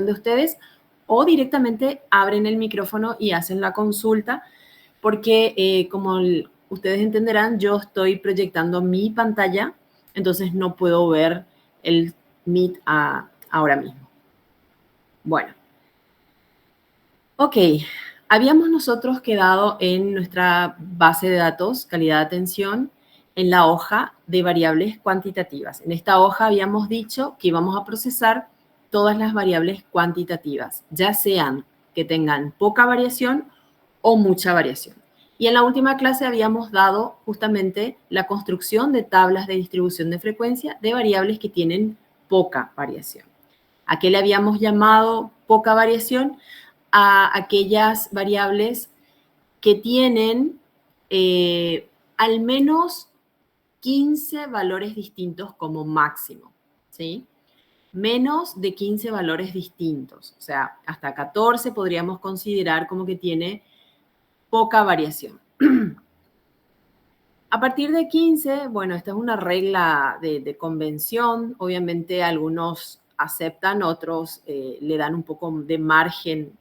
de ustedes o directamente abren el micrófono y hacen la consulta porque como ustedes entenderán, yo estoy proyectando mi pantalla, entonces no puedo ver el Meet ahora mismo. Bueno. Ok, habíamos nosotros quedado en nuestra base de datos, calidad de atención, en la hoja de variables cuantitativas. En esta hoja habíamos dicho que íbamos a procesar todas las variables cuantitativas, ya sean que tengan poca variación o mucha variación. Y en la última clase habíamos dado justamente la construcción de tablas de distribución de frecuencia de variables que tienen poca variación. ¿A qué le habíamos llamado poca variación? A aquellas variables que tienen al menos 15 valores distintos como máximo, ¿sí? Menos de 15 valores distintos, o sea, hasta 14 podríamos considerar como que tiene poca variación. A partir de 15, bueno, esta es una regla de convención, obviamente algunos aceptan, otros le dan un poco de margen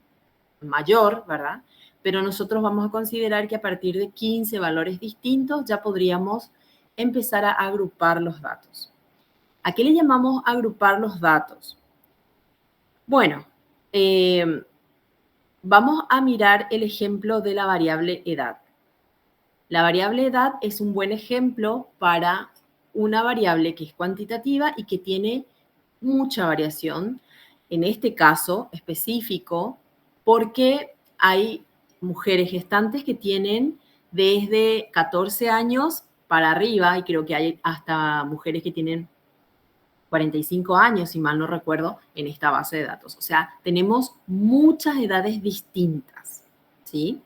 mayor, ¿verdad? Pero nosotros vamos a considerar que a partir de 15 valores distintos ya podríamos empezar a agrupar los datos. ¿A qué le llamamos agrupar los datos? Bueno, vamos a mirar el ejemplo de la variable edad. La variable edad es un buen ejemplo para una variable que es cuantitativa y que tiene mucha variación, en este caso específico, porque hay mujeres gestantes que tienen desde 14 años para arriba, y creo que hay hasta mujeres que tienen 45 años, si mal no recuerdo, en esta base de datos. O sea, tenemos muchas edades distintas, ¿sí?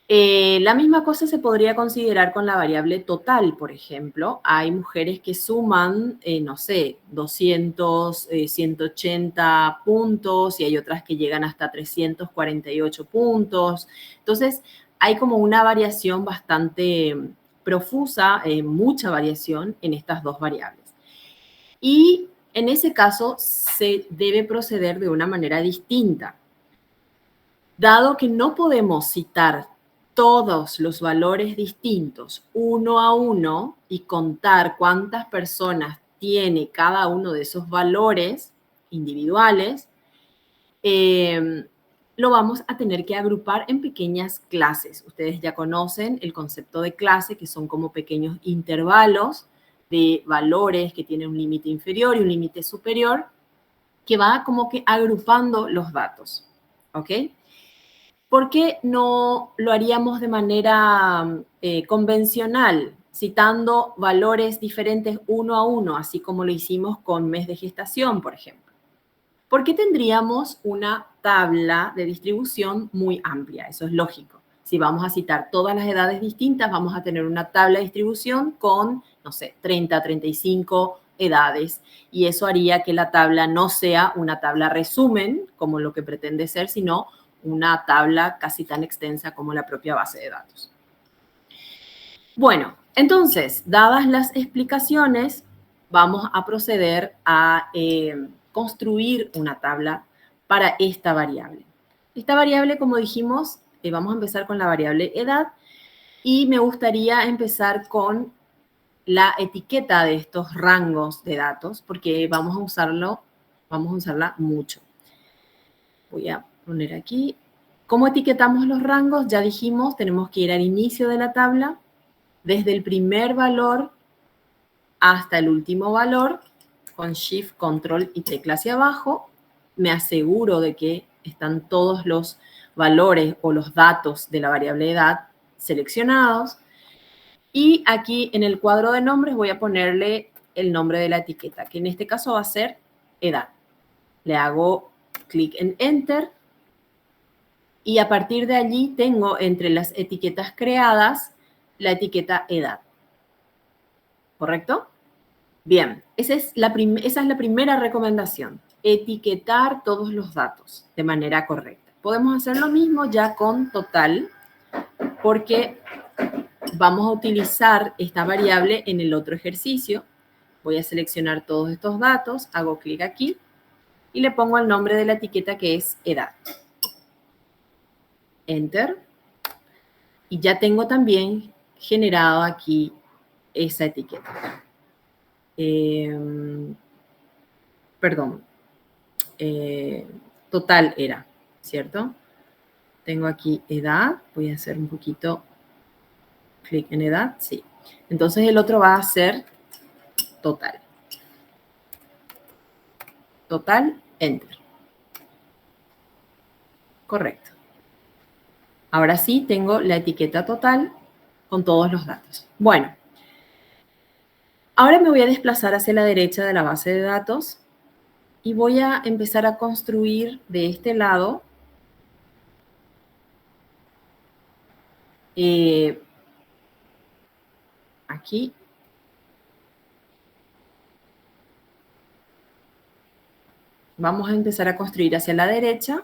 La misma cosa se podría considerar con la variable total, por ejemplo. Hay mujeres que suman, no sé, 200, 180 puntos y hay otras que llegan hasta 348 puntos. Entonces, hay como una variación bastante profusa, mucha variación en estas dos variables. Y en ese caso se debe proceder de una manera distinta. Dado que no podemos citar todos los valores distintos uno a uno y contar cuántas personas tiene cada uno de esos valores individuales, lo vamos a tener que agrupar en pequeñas clases. Ustedes ya conocen el concepto de clase, que son como pequeños intervalos de valores que tienen un límite inferior y un límite superior, que va como que agrupando los datos, ¿ok? ¿Por qué no lo haríamos de manera convencional, citando valores diferentes uno a uno, así como lo hicimos con mes de gestación, por ejemplo? Porque tendríamos una tabla de distribución muy amplia, eso es lógico. Si vamos a citar todas las edades distintas, vamos a tener una tabla de distribución con, no sé, 30, 35 edades. Y eso haría que la tabla no sea una tabla resumen, como lo que pretende ser, sino una tabla casi tan extensa como la propia base de datos. Bueno, entonces, dadas las explicaciones, vamos a proceder a construir una tabla para esta variable. Esta variable, como dijimos, vamos a empezar con la variable edad y me gustaría empezar con la etiqueta de estos rangos de datos porque vamos a usarla mucho. Voy a poner aquí. ¿Cómo etiquetamos los rangos? Ya dijimos, tenemos que ir al inicio de la tabla, desde el primer valor hasta el último valor, con Shift, Control y tecla hacia abajo. Me aseguro de que están todos los valores o los datos de la variable edad seleccionados. Y aquí en el cuadro de nombres voy a ponerle el nombre de la etiqueta, que en este caso va a ser edad. Le hago clic en Enter. Y a partir de allí tengo entre las etiquetas creadas la etiqueta edad. ¿Correcto? Bien, esa es la primera recomendación, etiquetar todos los datos de manera correcta. Podemos hacer lo mismo ya con total, porque vamos a utilizar esta variable en el otro ejercicio. Voy a seleccionar todos estos datos, hago clic aquí y le pongo el nombre de la etiqueta que es edad. Enter. Y ya tengo también generado aquí esa etiqueta. Perdón. Total era, ¿cierto? Tengo aquí edad. Voy a hacer un poquito clic en edad. Sí. Entonces el otro va a ser total. Total, enter. Correcto. Ahora sí tengo la etiqueta total con todos los datos. Bueno, ahora me voy a desplazar hacia la derecha de la base de datos y voy a empezar a construir de este lado aquí. Vamos a empezar a construir hacia la derecha.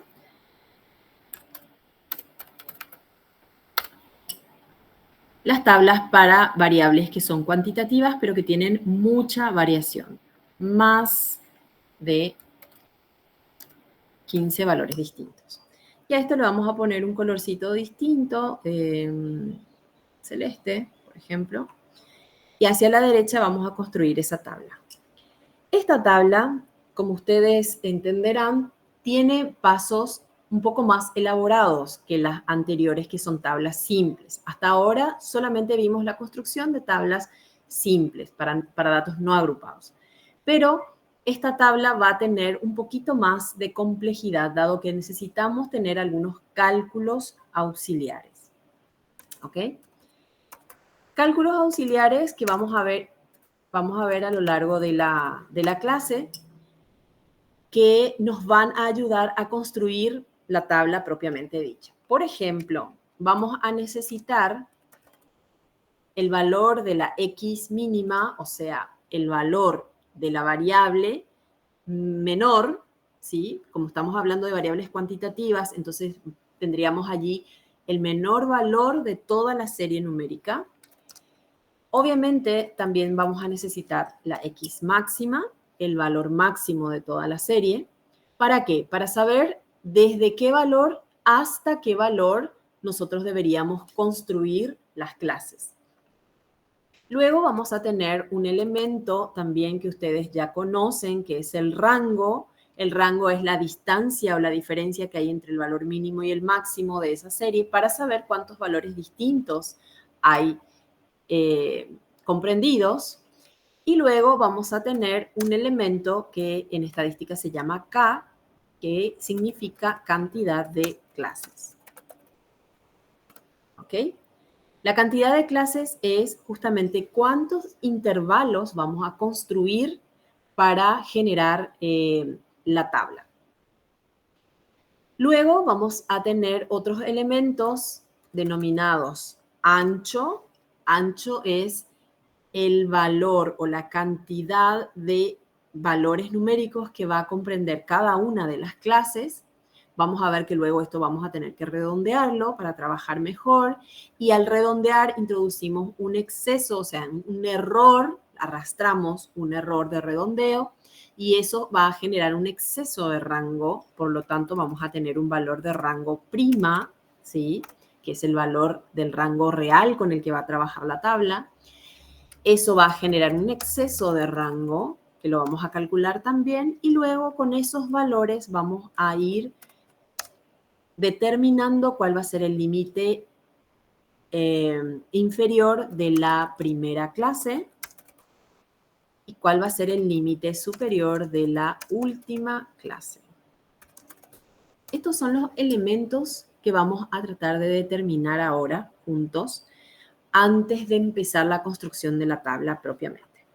Las tablas para variables que son cuantitativas, pero que tienen mucha variación. Más de 15 valores distintos. Y a esto le vamos a poner un colorcito distinto, celeste, por ejemplo. Y hacia la derecha vamos a construir esa tabla. Esta tabla, como ustedes entenderán, tiene pasos un poco más elaborados que las anteriores, que son tablas simples. Hasta ahora solamente vimos la construcción de tablas simples para datos no agrupados. Pero esta tabla va a tener un poquito más de complejidad, dado que necesitamos tener algunos cálculos auxiliares. ¿Ok? Cálculos auxiliares que vamos a ver a lo largo de la clase, que nos van a ayudar a construir la tabla propiamente dicha. Por ejemplo, vamos a necesitar el valor de la X mínima, o sea, el valor de la variable menor, ¿sí? Como estamos hablando de variables cuantitativas, entonces tendríamos allí el menor valor de toda la serie numérica. Obviamente, también vamos a necesitar la X máxima, el valor máximo de toda la serie. ¿Para qué? Para saber desde qué valor hasta qué valor nosotros deberíamos construir las clases. Luego vamos a tener un elemento también que ustedes ya conocen, que es el rango. El rango es la distancia o la diferencia que hay entre el valor mínimo y el máximo de esa serie para saber cuántos valores distintos hay comprendidos. Y luego vamos a tener un elemento que en estadística se llama K, que significa cantidad de clases. ¿Ok? La cantidad de clases es justamente cuántos intervalos vamos a construir para generar la tabla. Luego vamos a tener otros elementos denominados ancho. Ancho es el valor o la cantidad de valores numéricos que va a comprender cada una de las clases. Vamos a ver que luego esto vamos a tener que redondearlo para trabajar mejor. Y al redondear introducimos un exceso, o sea, un error, arrastramos un error de redondeo y eso va a generar un exceso de rango. Por lo tanto, vamos a tener un valor de rango prima, ¿sí? Que es el valor del rango real con el que va a trabajar la tabla. Eso va a generar un exceso de rango, que lo vamos a calcular también, y luego con esos valores vamos a ir determinando cuál va a ser el límite inferior de la primera clase y cuál va a ser el límite superior de la última clase. Estos son los elementos que vamos a tratar de determinar ahora juntos antes de empezar la construcción de la tabla propiamente.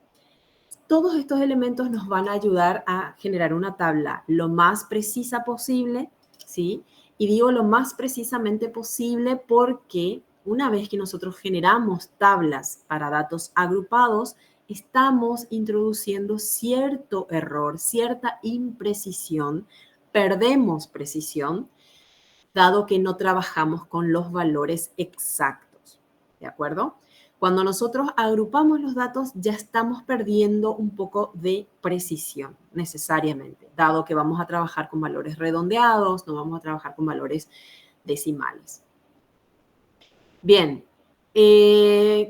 Todos estos elementos nos van a ayudar a generar una tabla lo más precisa posible, ¿sí? Y digo lo más precisamente posible porque una vez que nosotros generamos tablas para datos agrupados, estamos introduciendo cierto error, cierta imprecisión, perdemos precisión, dado que no trabajamos con los valores exactos, ¿de acuerdo? Cuando nosotros agrupamos los datos, ya estamos perdiendo un poco de precisión, necesariamente, dado que vamos a trabajar con valores redondeados, no vamos a trabajar con valores decimales. Bien,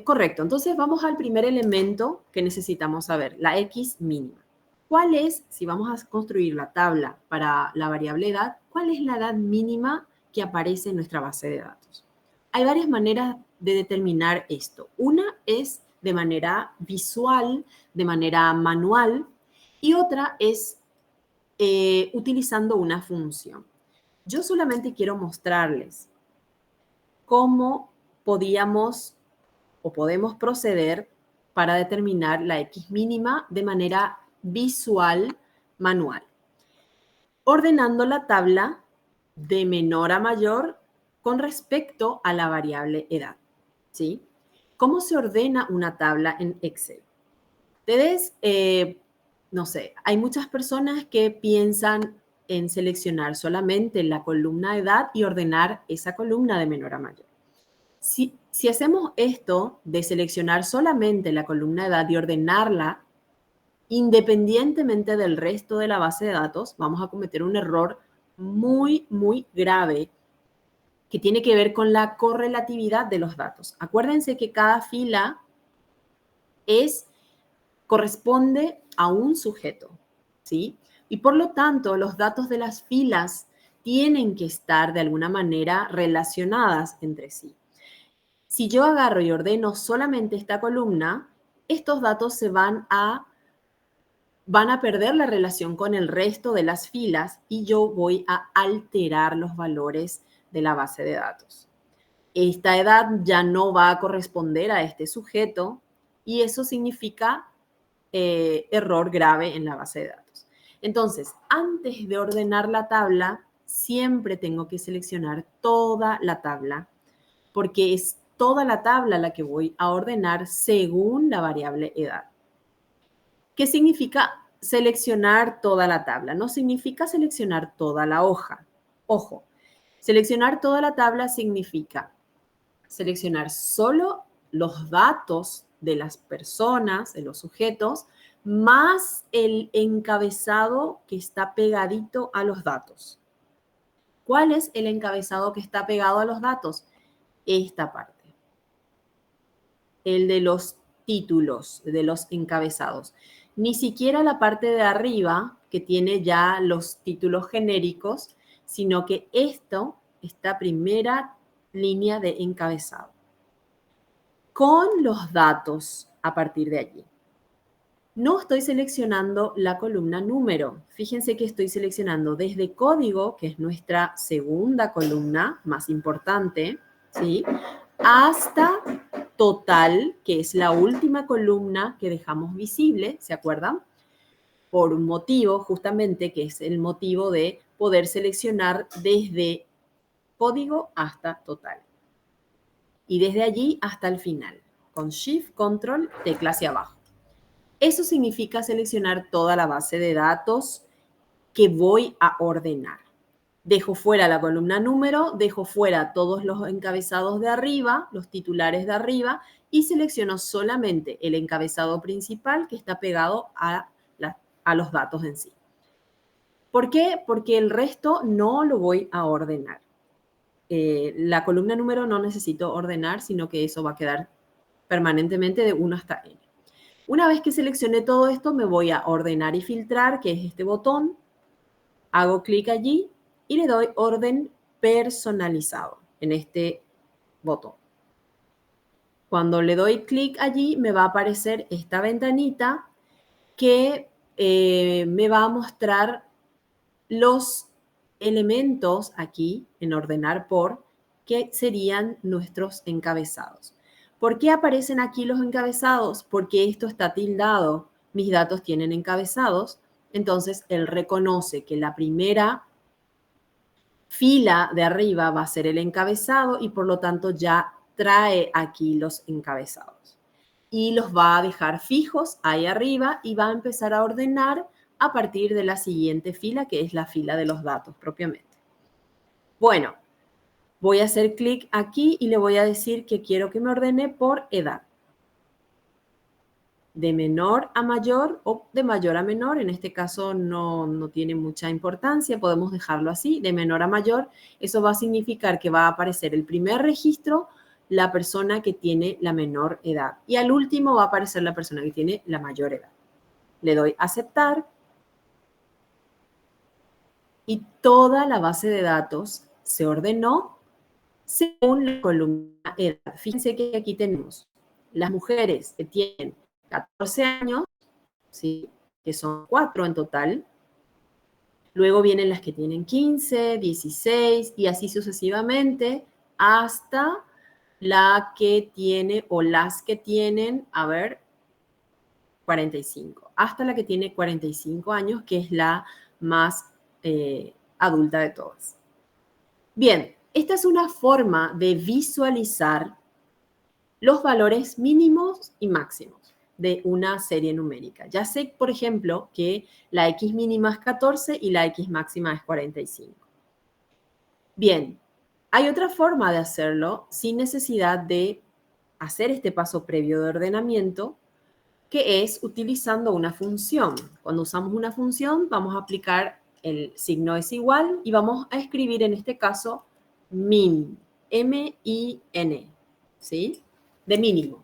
correcto. Entonces vamos al primer elemento que necesitamos saber, la X mínima. ¿Cuál es, si vamos a construir la tabla para la variable edad, cuál es la edad mínima que aparece en nuestra base de datos? Hay varias maneras de determinar esto. Una es de manera visual, de manera manual, y otra es utilizando una función. Yo solamente quiero mostrarles cómo podíamos o podemos proceder para determinar la X mínima de manera visual manual, ordenando la tabla de menor a mayor con respecto a la variable edad, ¿sí? ¿Cómo se ordena una tabla en Excel? Ustedes, no sé, hay muchas personas que piensan en seleccionar solamente la columna edad y ordenar esa columna de menor a mayor. Si hacemos esto de seleccionar solamente la columna edad y ordenarla independientemente del resto de la base de datos, vamos a cometer un error muy, muy grave que tiene que ver con la correlatividad de los datos. Acuérdense que cada fila corresponde a un sujeto, ¿sí? Y por lo tanto, los datos de las filas tienen que estar de alguna manera relacionadas entre sí. Si yo agarro y ordeno solamente esta columna, estos datos van a perder la relación con el resto de las filas y yo voy a alterar los valores de la base de datos. Esta edad ya no va a corresponder a este sujeto y eso significa error grave en la base de datos. Entonces, antes de ordenar la tabla, siempre tengo que seleccionar toda la tabla porque es toda la tabla la que voy a ordenar según la variable edad. ¿Qué significa seleccionar toda la tabla? No significa seleccionar toda la hoja. Ojo, seleccionar toda la tabla significa seleccionar solo los datos de las personas, de los sujetos, más el encabezado que está pegadito a los datos. ¿Cuál es el encabezado que está pegado a los datos? Esta parte. El de los títulos, de los encabezados. Ni siquiera la parte de arriba, que tiene ya los títulos genéricos, sino que esta primera línea de encabezado. Con los datos a partir de allí. No estoy seleccionando la columna número. Fíjense que estoy seleccionando desde código, que es nuestra segunda columna más importante, ¿sí? Hasta total, que es la última columna que dejamos visible, ¿se acuerdan? Por un motivo, justamente, que es el motivo de poder seleccionar desde código hasta total. Y desde allí hasta el final, con Shift, Control, tecla hacia abajo. Eso significa seleccionar toda la base de datos que voy a ordenar. Dejo fuera la columna número, dejo fuera todos los encabezados de arriba, los titulares de arriba, y selecciono solamente el encabezado principal que está pegado a los datos en sí. ¿Por qué? Porque el resto no lo voy a ordenar. La columna número no necesito ordenar, sino que eso va a quedar permanentemente de 1 hasta n. Una vez que seleccioné todo esto, me voy a ordenar y filtrar, que es este botón. Hago clic allí y le doy orden personalizado en este botón. Cuando le doy clic allí, me va a aparecer esta ventanita que me va a mostrar los elementos aquí en ordenar por, que serían nuestros encabezados. ¿Por qué aparecen aquí los encabezados? Porque esto está tildado. Mis datos tienen encabezados. Entonces, él reconoce que la primera fila de arriba va a ser el encabezado y por lo tanto ya trae aquí los encabezados. Y los va a dejar fijos ahí arriba y va a empezar a ordenar a partir de la siguiente fila, que es la fila de los datos propiamente. Bueno, voy a hacer clic aquí y le voy a decir que quiero que me ordene por edad. de menor a mayor o de mayor a menor. En este caso no tiene mucha importancia, podemos dejarlo así, de menor a mayor. Eso va a significar que va a aparecer el primer registro la persona que tiene la menor edad y al último va a aparecer la persona que tiene la mayor edad. Le doy aceptar y toda la base de datos se ordenó según la columna edad. Fíjense que aquí tenemos las mujeres que tienen 14 años, ¿sí? Que son 4 en total. Luego vienen las que tienen 15, 16 y así sucesivamente hasta la que tiene o las que tienen, a ver, 45. Hasta la que tiene 45 años, que es la más adulta de todas. Bien, esta es una forma de visualizar los valores mínimos y máximos de una serie numérica. Ya sé, por ejemplo, que la x mínima es 14 y la x máxima es 45. Bien, hay otra forma de hacerlo sin necesidad de hacer este paso previo de ordenamiento, que es utilizando una función. Cuando usamos una función, vamos a aplicar el signo es igual y vamos a escribir en este caso min, M-I-N, ¿sí? De mínimo.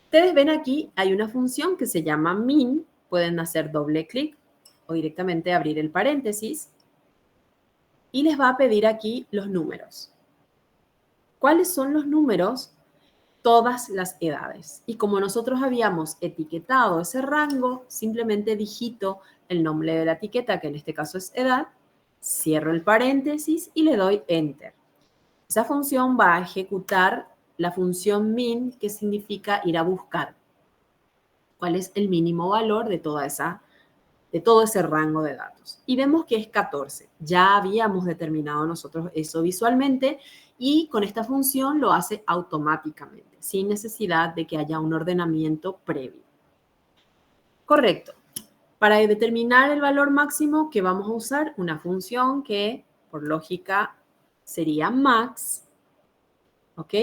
Ustedes ven aquí, hay una función que se llama min, pueden hacer doble clic o directamente abrir el paréntesis y les va a pedir aquí los números. ¿Cuáles son los números? Todas las edades. Y como nosotros habíamos etiquetado ese rango, simplemente digito el nombre de la etiqueta, que en este caso es edad, cierro el paréntesis y le doy enter. Esa función va a ejecutar la función min, que significa ir a buscar cuál es el mínimo valor de todo ese rango de datos. Y vemos que es 14. Ya habíamos determinado nosotros eso visualmente y con esta función lo hace automáticamente, sin necesidad de que haya un ordenamiento previo. Correcto. Para determinar el valor máximo, que vamos a usar una función que, por lógica, sería max, ¿ok?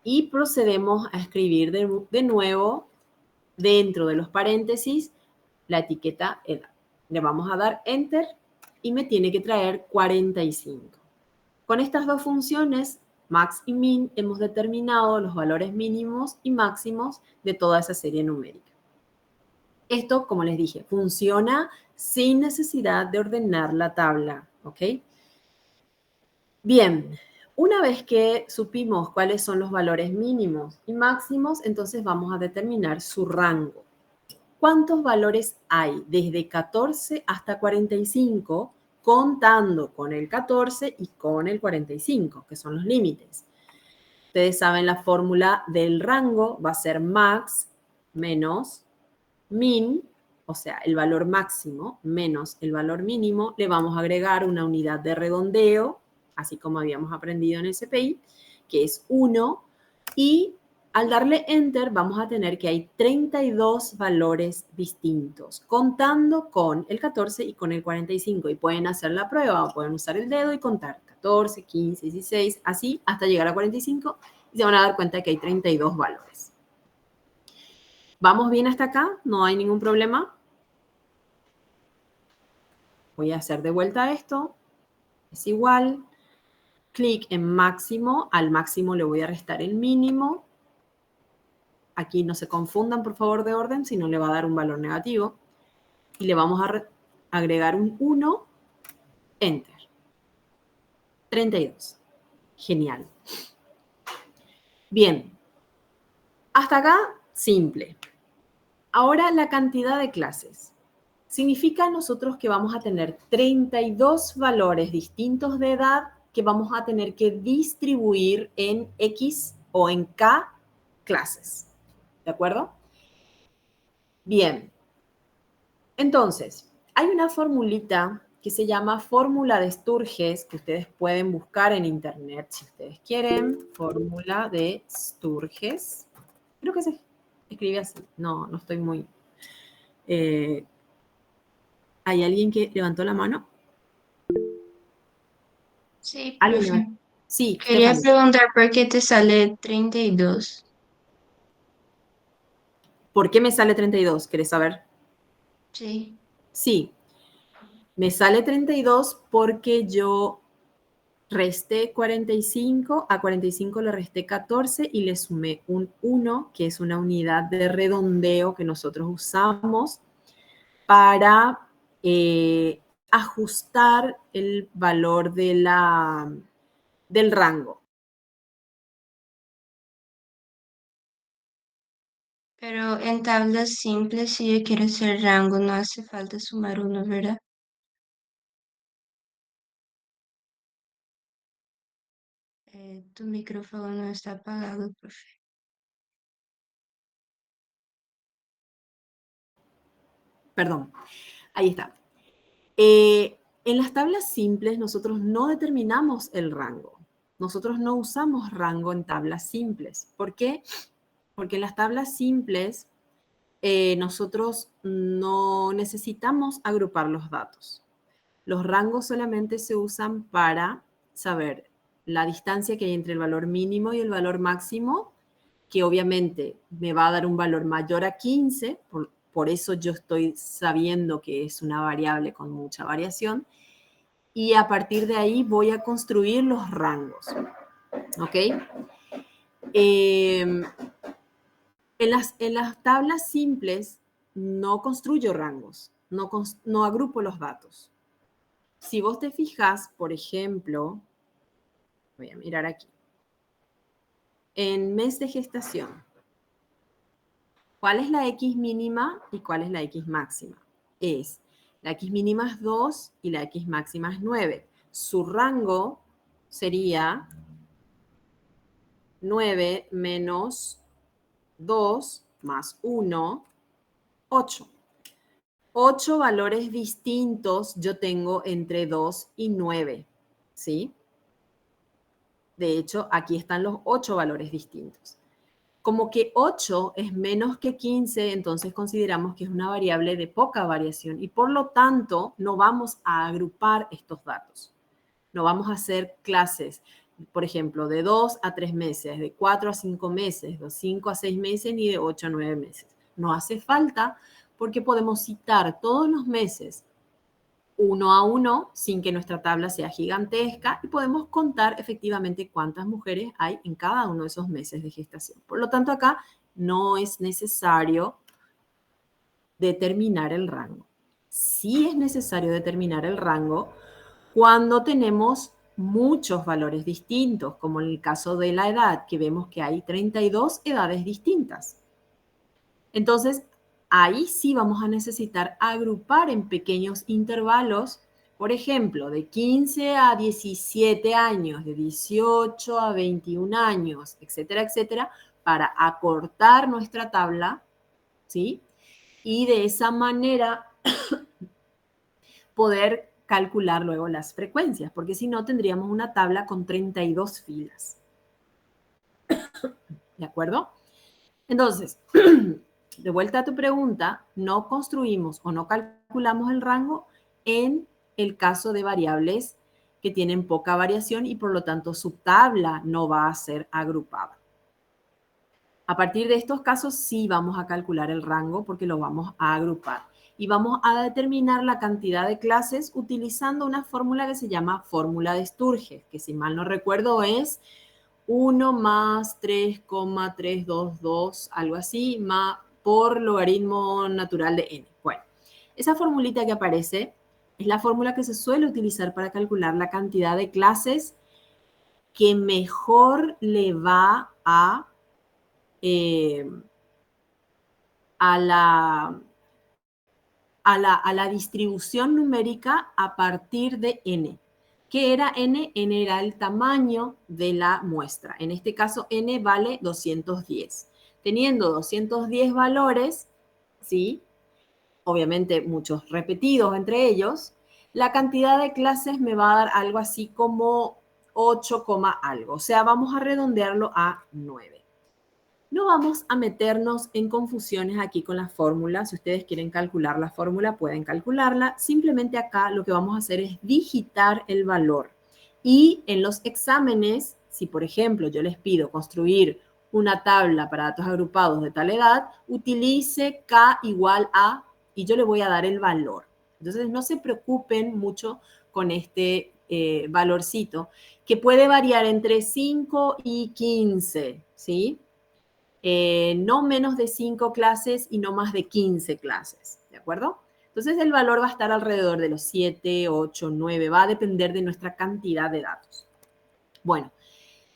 Y procedemos a escribir de nuevo dentro de los paréntesis la etiqueta edad. Le vamos a dar enter y me tiene que traer 45. Con estas dos funciones, max y min, hemos determinado los valores mínimos y máximos de toda esa serie numérica. Esto, como les dije, funciona sin necesidad de ordenar la tabla, ¿ok? Bien, una vez que supimos cuáles son los valores mínimos y máximos, entonces vamos a determinar su rango. ¿Cuántos valores hay desde 14 hasta 45, contando con el 14 y con el 45, que son los límites? Ustedes saben la fórmula del rango va a ser max menos min, o sea, el valor máximo menos el valor mínimo. Le vamos a agregar una unidad de redondeo, así como habíamos aprendido en el CPI, que es 1, y al darle enter vamos a tener que hay 32 valores distintos, contando con el 14 y con el 45. Y pueden hacer la prueba o pueden usar el dedo y contar 14, 15, 16, así hasta llegar a 45 y se van a dar cuenta que hay 32 valores. ¿Vamos bien hasta acá? ¿No hay ningún problema? Voy a hacer de vuelta esto. Es igual. Clic en máximo. Al máximo le voy a restar el mínimo. Aquí no se confundan, por favor, de orden, si no le va a dar un valor negativo. Y le vamos a agregar un 1. Enter. 32. Genial. Bien. Hasta acá, simple. Ahora la cantidad de clases. Significa nosotros que vamos a tener 32 valores distintos de edad que vamos a tener que distribuir en X o en K clases. ¿De acuerdo? Bien. Entonces, hay una formulita que se llama fórmula de Sturges, que ustedes pueden buscar en internet si ustedes quieren. Fórmula de Sturges. Creo que se escribe así. No estoy muy... ¿Hay alguien que levantó la mano? Sí, ¿Alguien profe. levantó? Sí, Quería Stephanie. preguntar por qué te sale 32. ¿Por qué me sale 32? ¿Querés saber? Sí. Sí, me sale 32 porque yo resté 45, a 45 le resté 14 y le sumé un 1, que es una unidad de redondeo que nosotros usamos para ajustar el valor del rango. Pero en tablas simples, si yo quiero hacer rango, no hace falta sumar uno, ¿verdad? Tu micrófono está apagado, profe. Perdón, ahí está. En las tablas simples nosotros no determinamos el rango. Nosotros no usamos rango en tablas simples. ¿Por qué? Porque en las tablas simples nosotros no necesitamos agrupar los datos. Los rangos solamente se usan para saber la distancia que hay entre el valor mínimo y el valor máximo, que obviamente me va a dar un valor mayor a 15, por eso yo estoy sabiendo que es una variable con mucha variación, y a partir de ahí voy a construir los rangos. ¿Ok? En las tablas simples no construyo rangos, no agrupo los datos. Si vos te fijas, por ejemplo, voy a mirar aquí, en mes de gestación, ¿cuál es la X mínima y cuál es la X máxima? Es la X mínima es 2 y la X máxima es 9. Su rango sería 9 menos 2 más 1, 8. 8 valores distintos yo tengo entre 2 y 9, ¿sí? De hecho, aquí están los 8 valores distintos. Como que 8 es menos que 15, entonces consideramos que es una variable de poca variación y por lo tanto no vamos a agrupar estos datos. No vamos a hacer clases, por ejemplo, de 2 a 3 meses, de 4 a 5 meses, de 5 a 6 meses ni de 8 a 9 meses. No hace falta porque podemos citar todos los meses uno a uno sin que nuestra tabla sea gigantesca y podemos contar efectivamente cuántas mujeres hay en cada uno de esos meses de gestación. Por lo tanto, acá no es necesario determinar el rango. Sí es necesario determinar el rango cuando tenemos muchos valores distintos, como en el caso de la edad, que vemos que hay 32 edades distintas. Entonces, ahí sí vamos a necesitar agrupar en pequeños intervalos, por ejemplo, de 15 a 17 años, de 18 a 21 años, etcétera, etcétera, para acortar nuestra tabla, ¿sí? Y de esa manera poder calcular luego las frecuencias, porque si no tendríamos una tabla con 32 filas. ¿De acuerdo? Entonces, de vuelta a tu pregunta, no construimos o no calculamos el rango en el caso de variables que tienen poca variación y por lo tanto su tabla no va a ser agrupada. A partir de estos casos sí vamos a calcular el rango porque lo vamos a agrupar y vamos a determinar la cantidad de clases utilizando una fórmula que se llama fórmula de Sturge, que si mal no recuerdo es 1 más 3,322, algo así, más por logaritmo natural de n. Bueno, esa formulita que aparece es la fórmula que se suele utilizar para calcular la cantidad de clases que mejor le va eh, a la, a la distribución numérica a partir de n. ¿Qué era n? N era el tamaño de la muestra. En este caso, n vale 210. Teniendo 210 valores, ¿sí? Obviamente muchos repetidos entre ellos, la cantidad de clases me va a dar algo así como 8, algo. O sea, vamos a redondearlo a 9. No vamos a meternos en confusiones aquí con la fórmula. Si ustedes quieren calcular la fórmula, pueden calcularla. Simplemente acá lo que vamos a hacer es digitar el valor. Y en los exámenes, si por ejemplo yo les pido construir una tabla para datos agrupados de tal edad, utilice K igual a, y yo le voy a dar el valor. Entonces, no se preocupen mucho con este valorcito, que puede variar entre 5 y 15, ¿sí? No menos de 5 clases y no más de 15 clases, ¿de acuerdo? Entonces, el valor va a estar alrededor de los 7, 8, 9, va a depender de nuestra cantidad de datos. Bueno,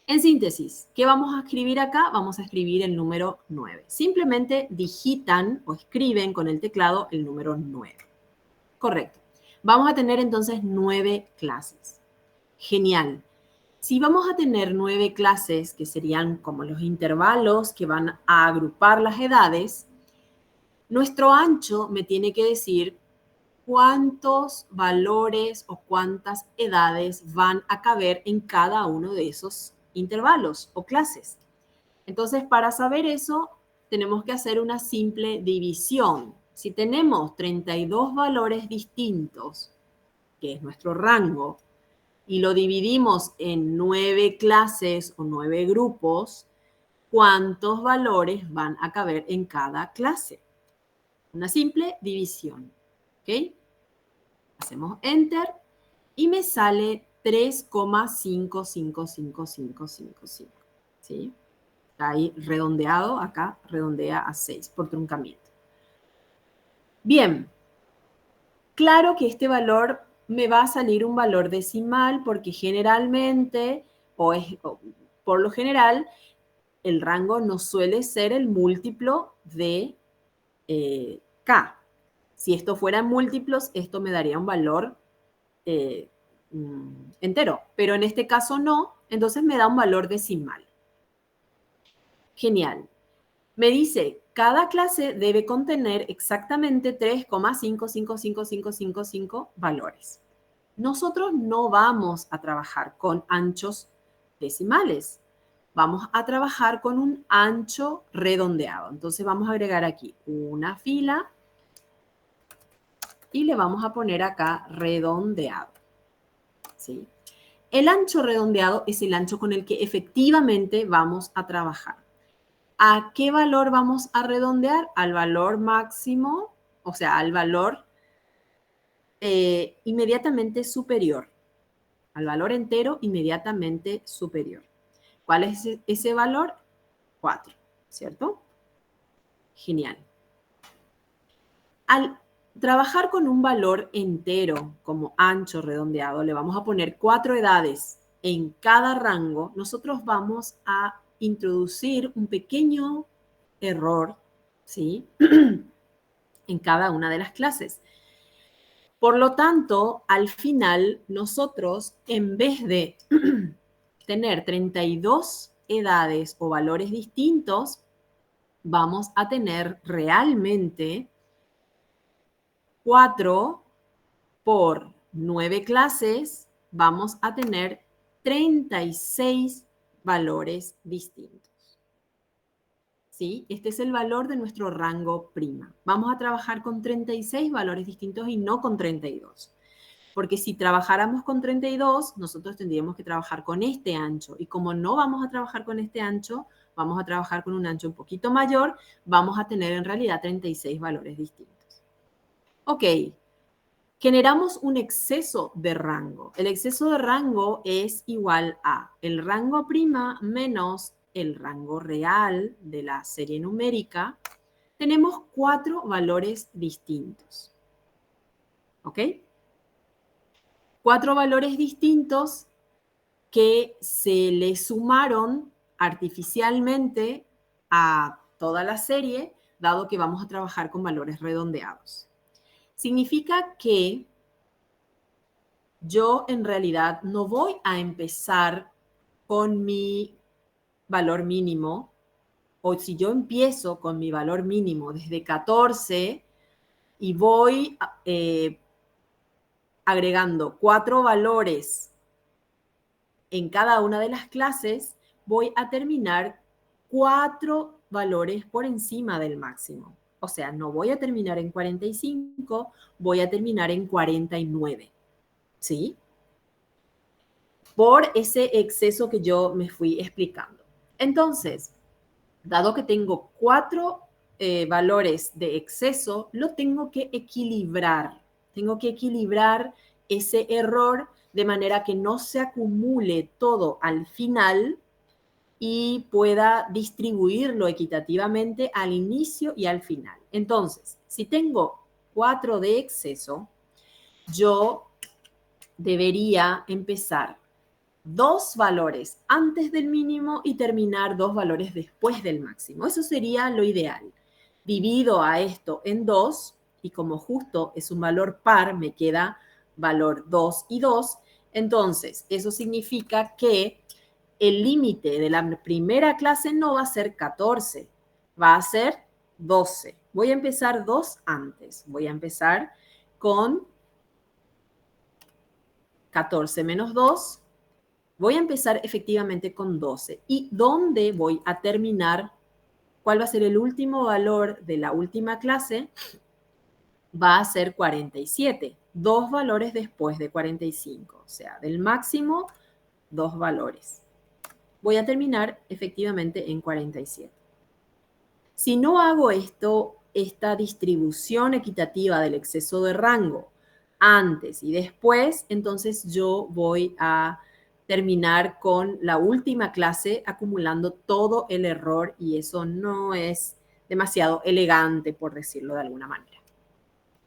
en síntesis, ¿qué vamos a escribir acá? Vamos a escribir el número 9. Simplemente digitan o escriben con el teclado el número 9. Correcto. Vamos a tener entonces 9 clases. Genial. Si vamos a tener 9 clases, que serían como los intervalos que van a agrupar las edades, nuestro ancho me tiene que decir cuántos valores o cuántas edades van a caber en cada uno de esos intervalos o clases. Entonces, para saber eso, tenemos que hacer una simple división. Si tenemos 32 valores distintos, que es nuestro rango, y lo dividimos en 9 clases o 9 grupos, ¿cuántos valores van a caber en cada clase? Una simple división. ¿Ok? Hacemos Enter y me sale 3,55555. ¿Sí? Está ahí redondeado, acá redondea a 6 por truncamiento. Bien, claro que este valor me va a salir un valor decimal porque generalmente, o por lo general, el rango no suele ser el múltiplo de K. Si esto fuera en múltiplos, esto me daría un valor entero, pero en este caso no, entonces me da un valor decimal. Genial. Me dice, cada clase debe contener exactamente 3,555555 valores. Nosotros no vamos a trabajar con anchos decimales. Vamos a trabajar con un ancho redondeado. Entonces vamos a agregar aquí una fila y le vamos a poner acá redondeado. ¿Sí? El ancho redondeado es el ancho con el que efectivamente vamos a trabajar. ¿A qué valor vamos a redondear? Al valor máximo, o sea, al valor inmediatamente superior, al valor entero inmediatamente superior. ¿Cuál es ese valor? 4, ¿cierto? Genial. Al trabajar con un valor entero como ancho redondeado, le vamos a poner 4 edades en cada rango. Nosotros vamos a introducir un pequeño error, ¿sí? En cada una de las clases. Por lo tanto, al final, nosotros, en vez de tener 32 edades o valores distintos, vamos a tener realmente 4 por 9 clases, vamos a tener 36 valores distintos. ¿Sí? Este es el valor de nuestro rango prima. Vamos a trabajar con 36 valores distintos y no con 32. Porque si trabajáramos con 32, nosotros tendríamos que trabajar con este ancho. Y como no vamos a trabajar con este ancho, vamos a trabajar con un ancho un poquito mayor, vamos a tener en realidad 36 valores distintos. Ok, generamos un exceso de rango. El exceso de rango es igual a el rango prima menos el rango real de la serie numérica. Tenemos 4 valores distintos. ¿Ok? 4 valores distintos que se le sumaron artificialmente a toda la serie, dado que vamos a trabajar con valores redondeados. Significa que yo en realidad no voy a empezar con mi valor mínimo, o si yo empiezo con mi valor mínimo desde 14 y voy agregando 4 valores en cada una de las clases, voy a terminar 4 valores por encima del máximo. O sea, no voy a terminar en 45, voy a terminar en 49. ¿Sí? Por ese exceso que yo me fui explicando. Entonces, Dado que tengo 4 valores de exceso, lo tengo que equilibrar. Tengo que equilibrar ese error de manera que no se acumule todo al final y pueda distribuirlo equitativamente al inicio y al final. Entonces, si tengo 4 de exceso, yo debería empezar 2 valores antes del mínimo y terminar 2 valores después del máximo. Eso sería lo ideal. Divido a esto en 2 y como justo es un valor par, me queda valor 2 y 2. Entonces, eso significa que el límite de la primera clase no va a ser 14, va a ser 12. Voy a empezar 2 antes. Voy a empezar con 14 menos 2. Voy a empezar efectivamente con 12. ¿Y dónde voy a terminar? ¿Cuál va a ser el último valor de la última clase? Va a ser 47. 2 valores después de 45. O sea, del máximo, 2 valores. Voy a terminar efectivamente en 47. Si no hago esta distribución equitativa del exceso de rango antes y después, entonces yo voy a terminar con la última clase acumulando todo el error y eso no es demasiado elegante, por decirlo de alguna manera.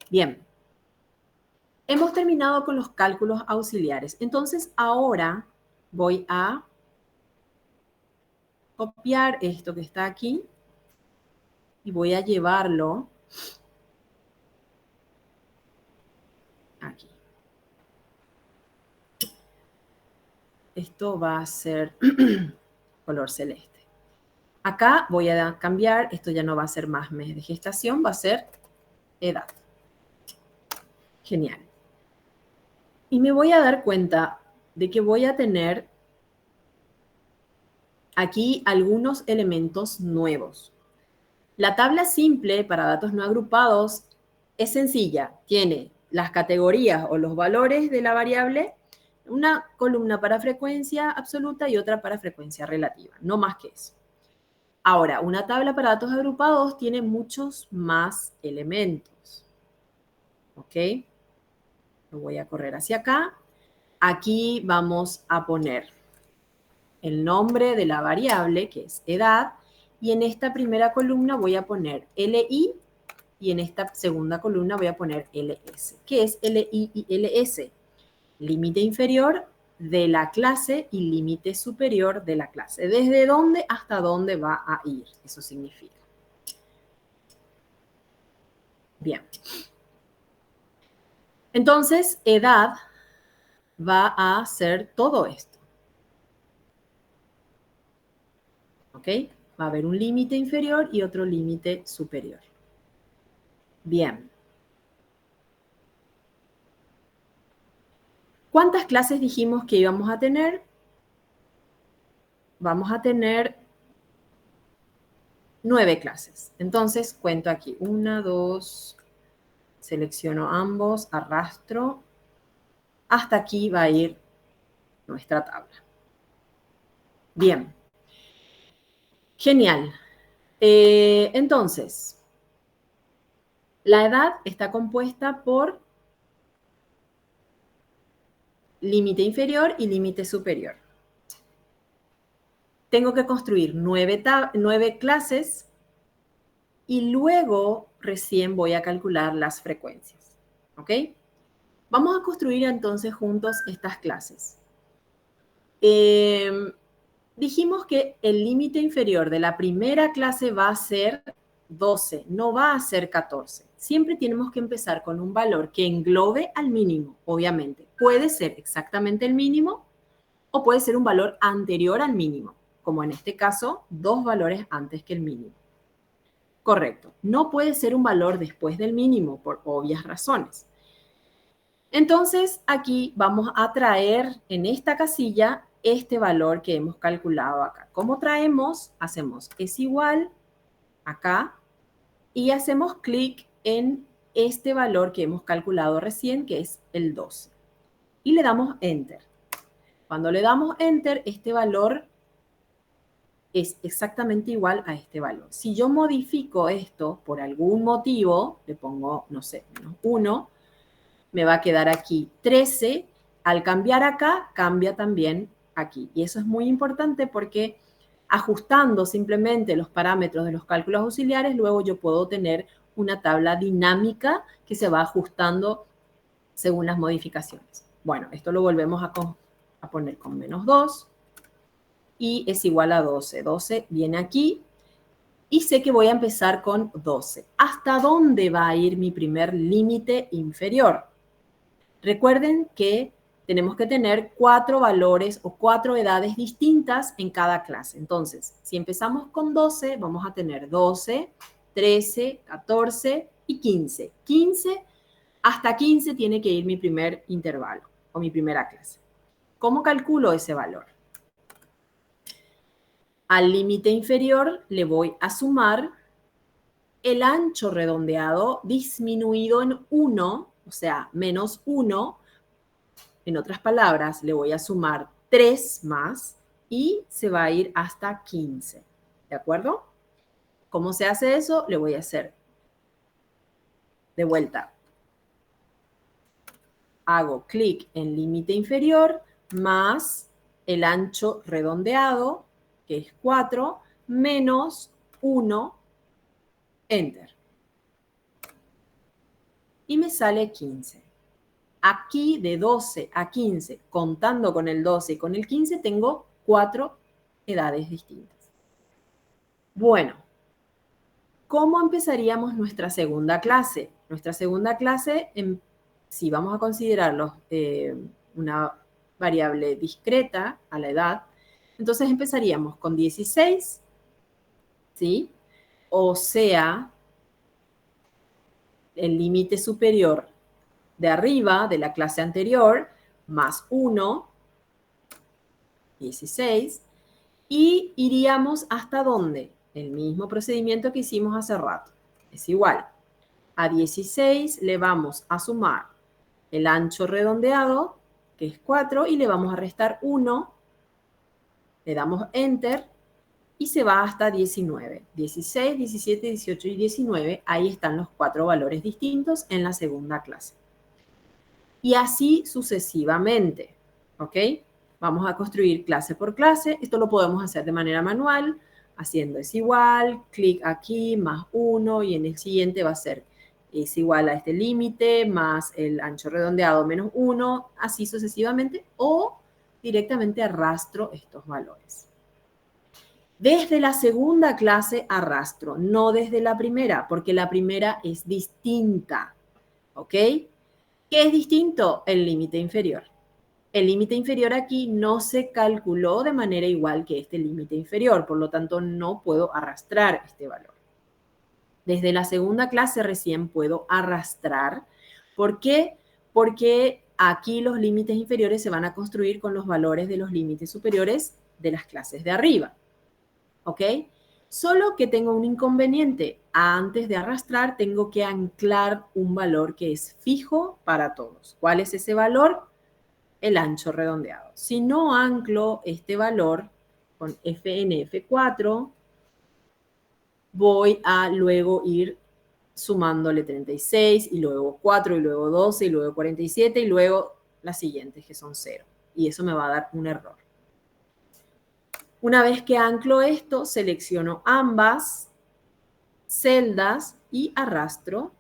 Bien, hemos terminado con los cálculos auxiliares. Entonces ahora voy a copiar esto que está aquí y voy a llevarlo aquí. Esto va a ser color celeste. Acá voy a cambiar, esto ya no va a ser más mes de gestación, va a ser edad. Genial. Y me voy a dar cuenta de que voy a tener aquí algunos elementos nuevos. La tabla simple para datos no agrupados es sencilla. Tiene las categorías o los valores de la variable, una columna para frecuencia absoluta y otra para frecuencia relativa. No más que eso. Ahora, una tabla para datos agrupados tiene muchos más elementos. ¿Ok? Lo voy a correr hacia acá. Aquí vamos a poner el nombre de la variable, que es edad, y en esta primera columna voy a poner LI y en esta segunda columna voy a poner LS. ¿Qué es LI y LS? Límite inferior de la clase y límite superior de la clase. ¿Desde dónde hasta dónde va a ir? Eso significa. Bien. Entonces, edad va a ser todo esto. ¿Ok? Va a haber un límite inferior y otro límite superior. Bien. ¿Cuántas clases dijimos que íbamos a tener? Vamos a tener 9 clases. Entonces, cuento aquí. 1, 2, selecciono ambos, arrastro. Hasta aquí va a ir nuestra tabla. Bien. Genial. Entonces, la edad está compuesta por límite inferior y límite superior. Tengo que construir 9 clases y luego recién voy a calcular las frecuencias. ¿Ok? Vamos a construir entonces juntos estas clases. Dijimos que el límite inferior de la primera clase va a ser 12, no va a ser 14. Siempre tenemos que empezar con un valor que englobe al mínimo, obviamente. Puede ser exactamente el mínimo o puede ser un valor anterior al mínimo, como en este caso, 2 valores antes que el mínimo. Correcto. No puede ser un valor después del mínimo por obvias razones. Entonces, aquí vamos a traer en esta casilla este valor que hemos calculado acá. ¿Cómo traemos? Hacemos es igual acá y hacemos clic en este valor que hemos calculado recién, que es el 12. Y le damos Enter. Cuando le damos Enter, este valor es exactamente igual a este valor. Si yo modifico esto por algún motivo, le pongo, no sé, menos 1, me va a quedar aquí 13. Al cambiar acá, cambia también aquí. Y eso es muy importante porque ajustando simplemente los parámetros de los cálculos auxiliares, luego yo puedo tener una tabla dinámica que se va ajustando según las modificaciones. Bueno, esto lo volvemos a poner con menos 2 y es igual a 12. 12 viene aquí y sé que voy a empezar con 12. ¿Hasta dónde va a ir mi primer límite inferior? Recuerden que tenemos que tener 4 valores o 4 edades distintas en cada clase. Entonces, si empezamos con 12, vamos a tener 12, 13, 14 y 15. 15, hasta 15 tiene que ir mi primer intervalo o mi primera clase. ¿Cómo calculo ese valor? Al límite inferior le voy a sumar el ancho redondeado disminuido en 1, o sea, menos 1. En otras palabras, le voy a sumar 3 más y se va a ir hasta 15. ¿De acuerdo? ¿Cómo se hace eso? Le voy a hacer de vuelta. Hago clic en límite inferior más el ancho redondeado, que es 4, menos 1, enter. Y me sale 15. Aquí de 12 a 15, contando con el 12 y con el 15, tengo 4 edades distintas. Bueno, ¿cómo empezaríamos nuestra segunda clase? Nuestra segunda clase, si vamos a considerarlo una variable discreta a la edad, entonces empezaríamos con 16, ¿sí? O sea, el límite superior de arriba de la clase anterior, más 1, 16, y iríamos hasta dónde? El mismo procedimiento que hicimos hace rato. Es igual. A 16 le vamos a sumar el ancho redondeado, que es 4, y le vamos a restar 1. Le damos Enter y se va hasta 19. 16, 17, 18 y 19. Ahí están los 4 valores distintos en la segunda clase. Y así sucesivamente. ¿Ok? Vamos a construir clase por clase. Esto lo podemos hacer de manera manual, haciendo es igual, clic aquí, más 1, y en el siguiente va a ser es igual a este límite, más el ancho redondeado menos 1, así sucesivamente, o directamente arrastro estos valores. Desde la segunda clase arrastro, no desde la primera, porque la primera es distinta. ¿Ok? ¿Qué es distinto? El límite inferior. El límite inferior aquí no se calculó de manera igual que este límite inferior, por lo tanto no puedo arrastrar este valor. Desde la segunda clase recién puedo arrastrar. ¿Por qué? Porque aquí los límites inferiores se van a construir con los valores de los límites superiores de las clases de arriba. ¿Ok? Solo que tengo un inconveniente. Antes de arrastrar, tengo que anclar un valor que es fijo para todos. ¿Cuál es ese valor? El ancho redondeado. Si no anclo este valor con FNF4, voy a luego ir sumándole 36 y luego 4 y luego 12 y luego 47 y luego las siguientes que son 0. Y eso me va a dar un error. Una vez que anclo esto, selecciono ambas celdas y arrastro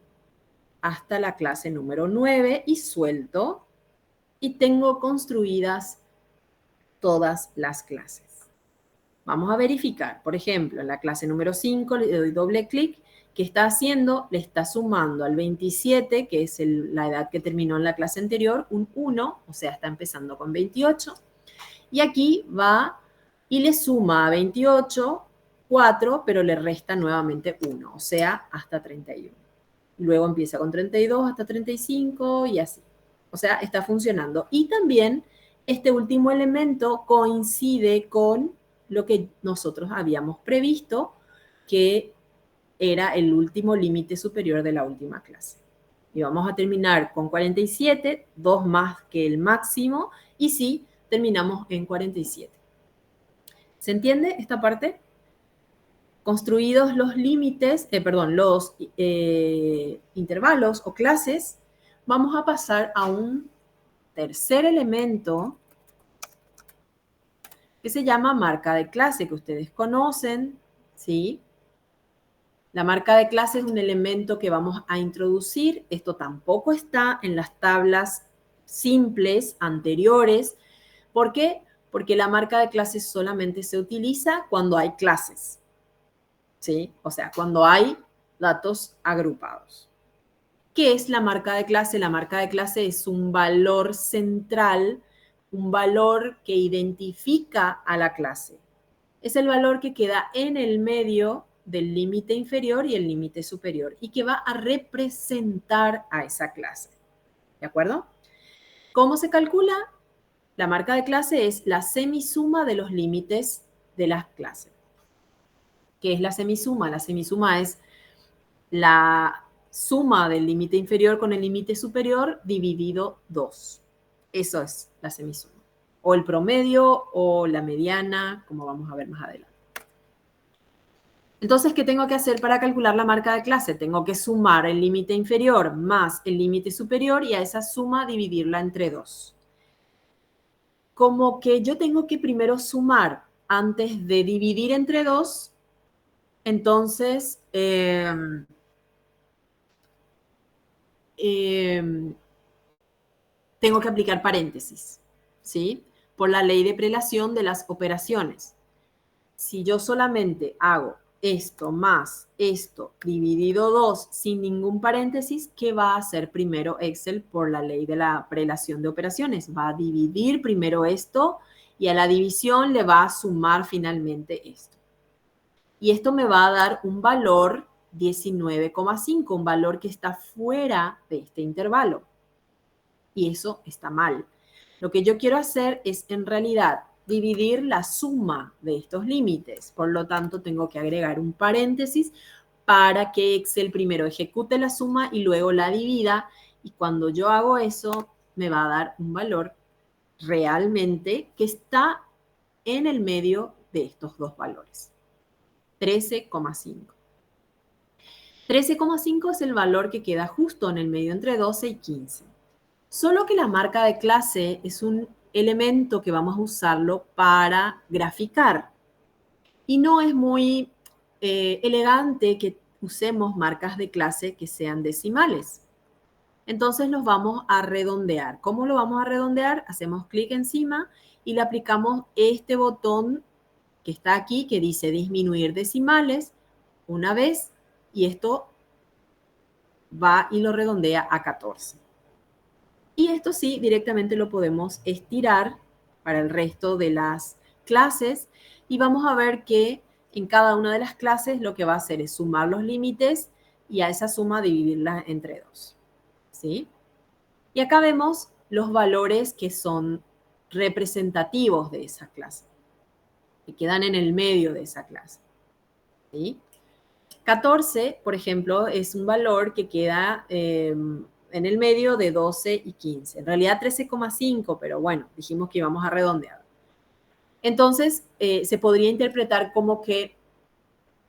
hasta la clase número 9 y suelto y tengo construidas todas las clases. Vamos a verificar, por ejemplo, en la clase número 5 le doy doble clic. ¿Qué está haciendo? Le está sumando al 27, que es la edad que terminó en la clase anterior, un 1, o sea, está empezando con 28. Y aquí va y le suma a 28, 4, pero le resta nuevamente 1, o sea, hasta 31. Luego empieza con 32 hasta 35 y así. O sea, está funcionando. Y también este último elemento coincide con lo que nosotros habíamos previsto, que era el último límite superior de la última clase. Y vamos a terminar con 47, 2 más que el máximo, y sí, terminamos en 47. ¿Se entiende esta parte? Construidos los límites, los intervalos o clases, vamos a pasar a un tercer elemento que se llama marca de clase, que ustedes conocen, ¿sí? La marca de clase es un elemento que vamos a introducir. Esto tampoco está en las tablas simples anteriores. ¿Por qué? Porque la marca de clase solamente se utiliza cuando hay clases, ¿sí? O sea, cuando hay datos agrupados. ¿Qué es la marca de clase? La marca de clase es un valor central, un valor que identifica a la clase. Es el valor que queda en el medio del límite inferior y el límite superior y que va a representar a esa clase. ¿De acuerdo? ¿Cómo se calcula? La marca de clase es la semisuma de los límites de las clases. ¿Qué es la semisuma? La semisuma es la suma del límite inferior con el límite superior dividido 2. Eso es la semisuma. O el promedio o la mediana, como vamos a ver más adelante. Entonces, ¿qué tengo que hacer para calcular la marca de clase? Tengo que sumar el límite inferior más el límite superior y a esa suma dividirla entre 2. Como que yo tengo que primero sumar antes de dividir entre 2, entonces tengo que aplicar paréntesis, ¿sí? Por la ley de prelación de las operaciones. Si yo solamente hago esto más esto dividido 2 sin ningún paréntesis, ¿qué va a hacer primero Excel por la ley de la prelación de operaciones? Va a dividir primero esto y a la división le va a sumar finalmente esto. Y esto me va a dar un valor 19,5, un valor que está fuera de este intervalo. Y eso está mal. Lo que yo quiero hacer es, en realidad, dividir la suma de estos límites. Por lo tanto, tengo que agregar un paréntesis para que Excel primero ejecute la suma y luego la divida. Y cuando yo hago eso, me va a dar un valor realmente que está en el medio de estos dos valores. 13,5. 13,5 es el valor que queda justo en el medio entre 12 y 15. Solo que la marca de clase es un elemento que vamos a usarlo para graficar. Y no es muy elegante que usemos marcas de clase que sean decimales. Entonces los vamos a redondear. ¿Cómo lo vamos a redondear? Hacemos clic encima y le aplicamos este botón que está aquí que dice disminuir decimales una vez y esto va y lo redondea a 14. Y esto sí, directamente lo podemos estirar para el resto de las clases y vamos a ver que en cada una de las clases lo que va a hacer es sumar los límites y a esa suma dividirla entre 2. ¿Sí? Y acá vemos los valores que son representativos de esa clase, que quedan en el medio de esa clase. ¿Sí? 14, por ejemplo, es un valor que queda en el medio de 12 y 15. En realidad 13,5, pero bueno, dijimos que íbamos a redondear. Entonces, se podría interpretar como que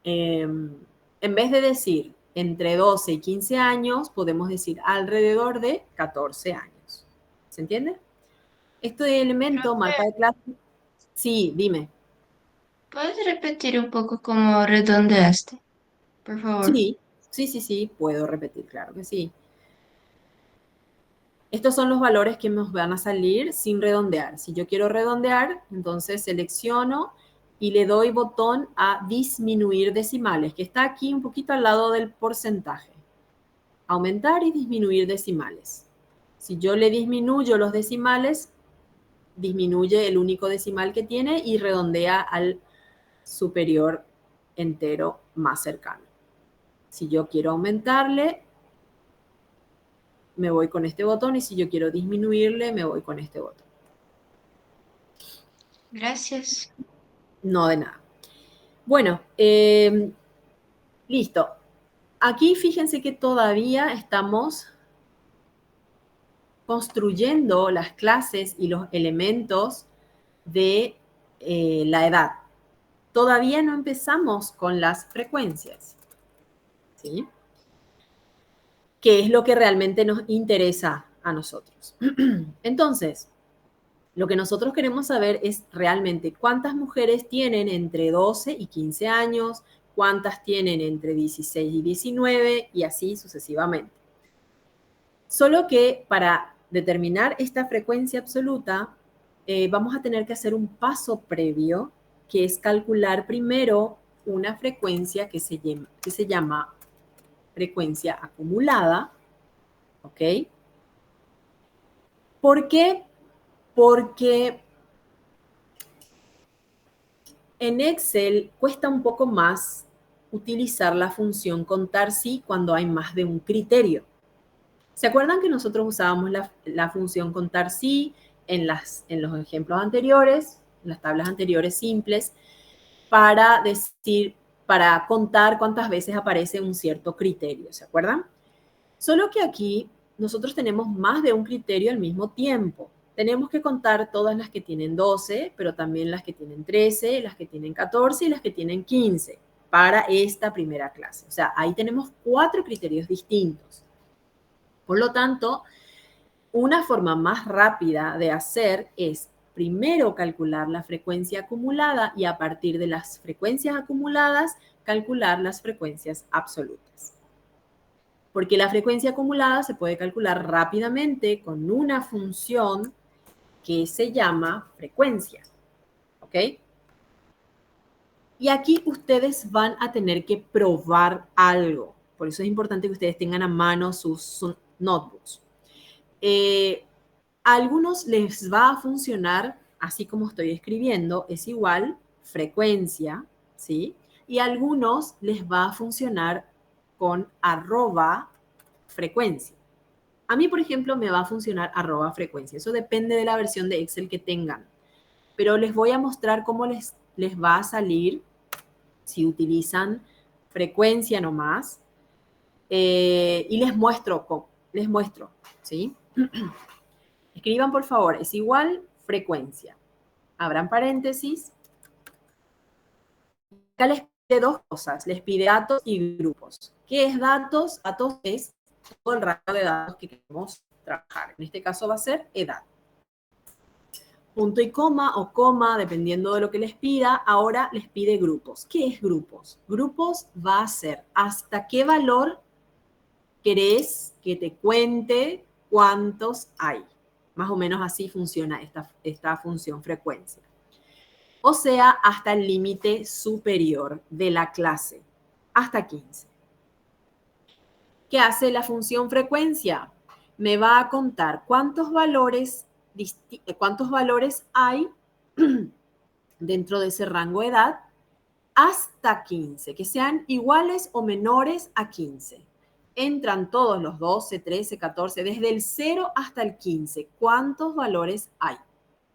en vez de decir entre 12 y 15 años, podemos decir alrededor de 14 años. ¿Se entiende? Este elemento, marca Profe, de clase, sí, dime. ¿puedes repetir un poco cómo redondeaste, por favor? Sí, sí, puedo repetir, claro que sí. Estos son los valores que nos van a salir sin redondear. Si yo quiero redondear, entonces selecciono y le doy botón a disminuir decimales, que está aquí un poquito al lado del porcentaje. Aumentar y disminuir decimales. Si yo le disminuyo los decimales, disminuye el único decimal que tiene y redondea al superior entero más cercano. Si yo quiero aumentarle, me voy con este botón y si yo quiero disminuirle, me voy con este botón. Gracias. No de nada. Bueno, listo. Aquí fíjense que todavía estamos construyendo las clases y los elementos de la edad. todavía no empezamos con las frecuencias, ¿sí? Que es lo que realmente nos interesa a nosotros. Entonces, lo que nosotros queremos saber es realmente cuántas mujeres tienen entre 12 y 15 años, cuántas tienen entre 16 y 19 y así sucesivamente. Solo que para determinar esta frecuencia absoluta, vamos a tener que hacer un paso previo, que es calcular primero una frecuencia que se llama frecuencia acumulada, ¿ok? ¿Por qué? Porque en Excel cuesta un poco más utilizar la función contar sí cuando hay más de un criterio. ¿Se acuerdan que nosotros usábamos la función contar sí en los ejemplos anteriores, en las tablas anteriores simples, para decir, para contar cuántas veces aparece un cierto criterio? ¿Se acuerdan? Solo que aquí nosotros tenemos más de un criterio al mismo tiempo. Tenemos que contar todas las que tienen 12, pero también las que tienen 13, las que tienen 14 y las que tienen 15 para esta primera clase. O sea, ahí tenemos 4 criterios distintos. Por lo tanto, una forma más rápida de hacer es primero calcular la frecuencia acumulada y a partir de las frecuencias acumuladas calcular las frecuencias absolutas. Porque la frecuencia acumulada se puede calcular rápidamente con una función que se llama frecuencia. ¿Ok? Y aquí ustedes van a tener que probar algo. Por eso es importante que ustedes tengan a mano sus notebooks. A algunos les va a funcionar así como estoy escribiendo, es igual frecuencia, ¿sí? Y a algunos les va a funcionar con arroba frecuencia. A mí, por ejemplo, me va a funcionar arroba frecuencia. Eso depende de la versión de Excel que tengan. Pero les voy a mostrar cómo les va a salir si utilizan frecuencia nomás. Y les muestro, ¿sí? Escriban, por favor, es igual frecuencia. Abran paréntesis. Acá les pide dos cosas, les pide datos y grupos. ¿Qué es datos? Datos es todo el rango de datos que queremos trabajar. En este caso va a ser edad. Punto y coma o coma, dependiendo de lo que les pida. Ahora les pide grupos. ¿Qué es grupos? Grupos va a ser hasta qué valor querés que te cuente cuántos hay. Más o menos así funciona esta función frecuencia. O sea, hasta el límite superior de la clase, hasta 15. ¿Qué hace la función frecuencia? Me va a contar cuántos valores hay dentro de ese rango de edad hasta 15, que sean iguales o menores a 15. Entran todos los 12, 13, 14, desde el 0 hasta el 15. ¿Cuántos valores hay?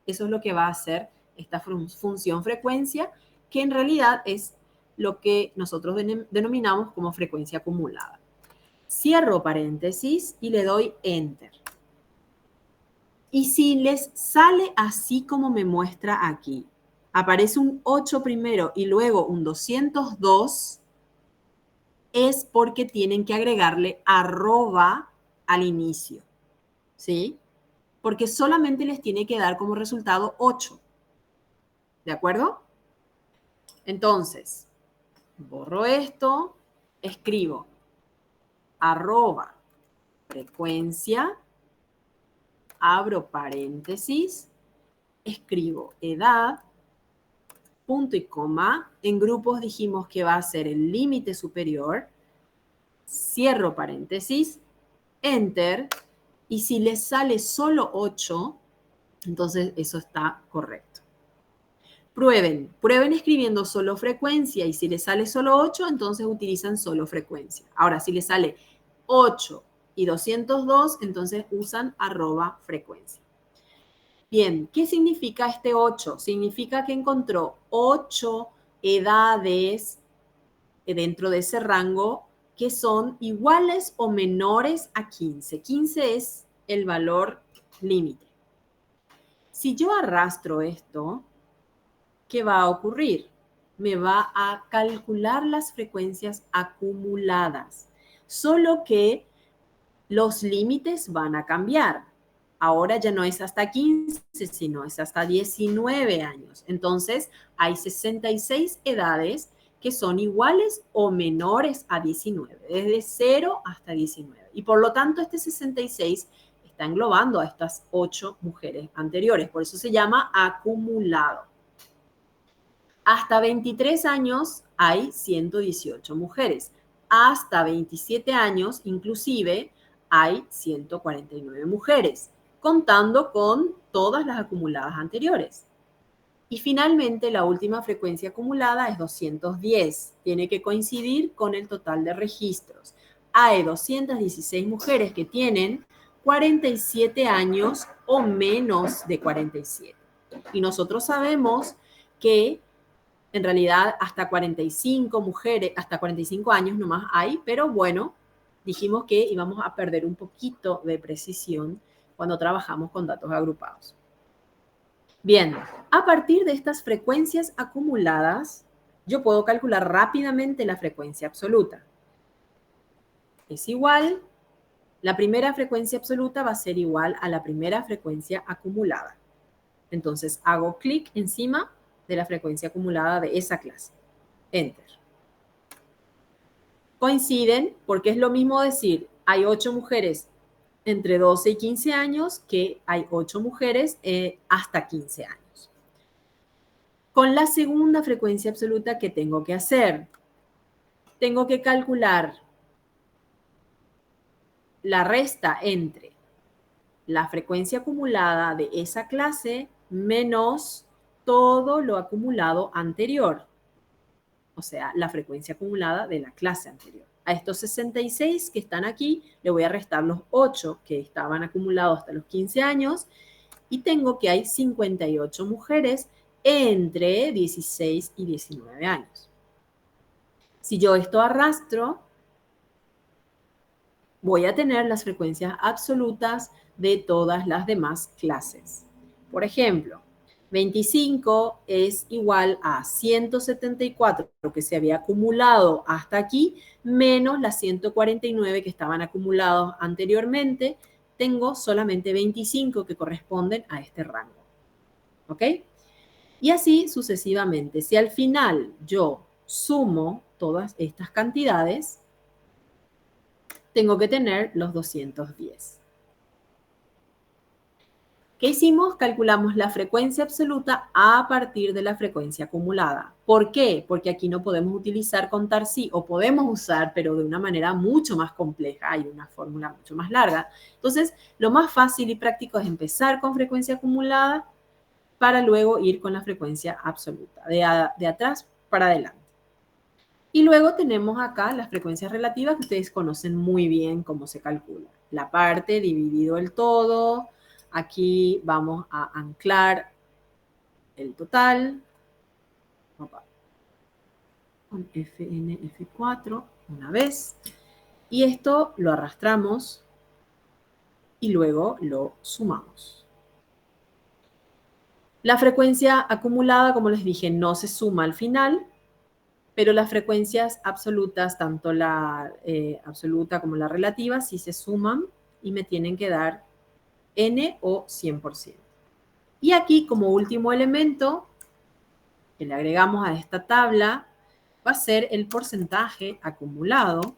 Eso es lo que va a hacer esta función frecuencia, que en realidad es lo que nosotros denominamos como frecuencia acumulada. Cierro paréntesis y le doy Enter. Y si les sale así como me muestra aquí, aparece un 8 primero y luego un 202, es porque tienen que agregarle arroba al inicio, ¿sí? Porque solamente les tiene que dar como resultado 8. ¿De acuerdo? Entonces, borro esto, escribo arroba frecuencia, abro paréntesis, escribo edad, punto y coma. En grupos dijimos que va a ser el límite superior. Cierro paréntesis, enter. Y si les sale solo 8, entonces eso está correcto. Prueben escribiendo solo frecuencia y si les sale solo 8, entonces utilizan solo frecuencia. Ahora, si les sale 8 y 202, entonces usan arroba frecuencia. Bien, ¿qué significa este 8? Significa que encontró 8 edades dentro de ese rango que son iguales o menores a 15. 15 es el valor límite. Si yo arrastro esto, ¿qué va a ocurrir? me va a calcular las frecuencias acumuladas, solo que los límites van a cambiar. Ahora ya no es hasta 15, sino es hasta 19 años. Entonces, hay 66 edades que son iguales o menores a 19, desde 0 hasta 19. Y por lo tanto, este 66 está englobando a estas 8 mujeres anteriores. Por eso se llama acumulado. Hasta 23 años hay 118 mujeres. Hasta 27 años, inclusive, hay 149 mujeres, contando con todas las acumuladas anteriores. Y finalmente, la última frecuencia acumulada es 210. Tiene que coincidir con el total de registros. Hay 216 mujeres que tienen 47 años o menos de 47. Y nosotros sabemos que en realidad hasta 45 mujeres, hasta 45 años nomás hay, pero bueno, dijimos que íbamos a perder un poquito de precisión cuando trabajamos con datos agrupados. Bien, a partir de estas frecuencias acumuladas, yo puedo calcular rápidamente la frecuencia absoluta. Es igual, la primera frecuencia absoluta va a ser igual a la primera frecuencia acumulada. Entonces hago clic encima de la frecuencia acumulada de esa clase. Enter. Coinciden porque es lo mismo decir, hay 8 mujeres entre 12 y 15 años que hay 8 mujeres hasta 15 años. Con la segunda frecuencia absoluta, ¿qué tengo que hacer? Tengo que calcular la resta entre la frecuencia acumulada de esa clase menos todo lo acumulado anterior. O sea, la frecuencia acumulada de la clase anterior. A estos 66 que están aquí, le voy a restar los 8 que estaban acumulados hasta los 15 años y tengo que hay 58 mujeres entre 16 y 19 años. Si yo esto arrastro, voy a tener las frecuencias absolutas de todas las demás clases. Por ejemplo, 25 es igual a 174, lo que se había acumulado hasta aquí, menos las 149 que estaban acumulados anteriormente. Tengo solamente 25 que corresponden a este rango. ¿Ok? Y así sucesivamente. Si al final yo sumo todas estas cantidades, tengo que tener los 210. ¿Qué hicimos? Calculamos la frecuencia absoluta a partir de la frecuencia acumulada. ¿Por qué? Porque aquí no podemos utilizar contar sí, o podemos usar, pero de una manera mucho más compleja, hay una fórmula mucho más larga. Entonces, lo más fácil y práctico es empezar con frecuencia acumulada para luego ir con la frecuencia absoluta, de atrás para adelante. Y luego tenemos acá las frecuencias relativas que ustedes conocen muy bien cómo se calcula. La parte dividido el todo. Aquí vamos a anclar el total. Con Fn, F4 una vez. Y esto lo arrastramos y luego lo sumamos. La frecuencia acumulada, como les dije, no se suma al final, pero las frecuencias absolutas, tanto la absoluta como la relativa, sí se suman y me tienen que dar n o 100%. Y aquí, como último elemento que le agregamos a esta tabla, va a ser el porcentaje acumulado,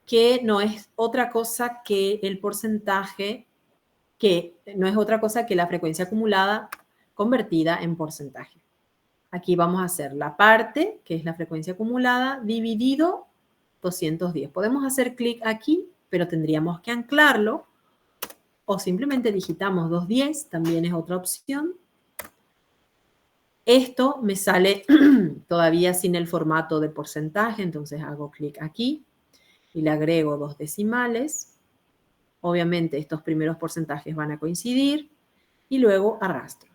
que no es otra cosa que el porcentaje, que no es otra cosa que la frecuencia acumulada convertida en porcentaje. Aquí vamos a hacer la parte, que es la frecuencia acumulada, dividido 210. Podemos hacer clic aquí, pero tendríamos que anclarlo, o simplemente digitamos 210, también es otra opción. Esto me sale todavía sin el formato de porcentaje, entonces hago clic aquí y le agrego 2 decimales. Obviamente estos primeros porcentajes van a coincidir y luego arrastro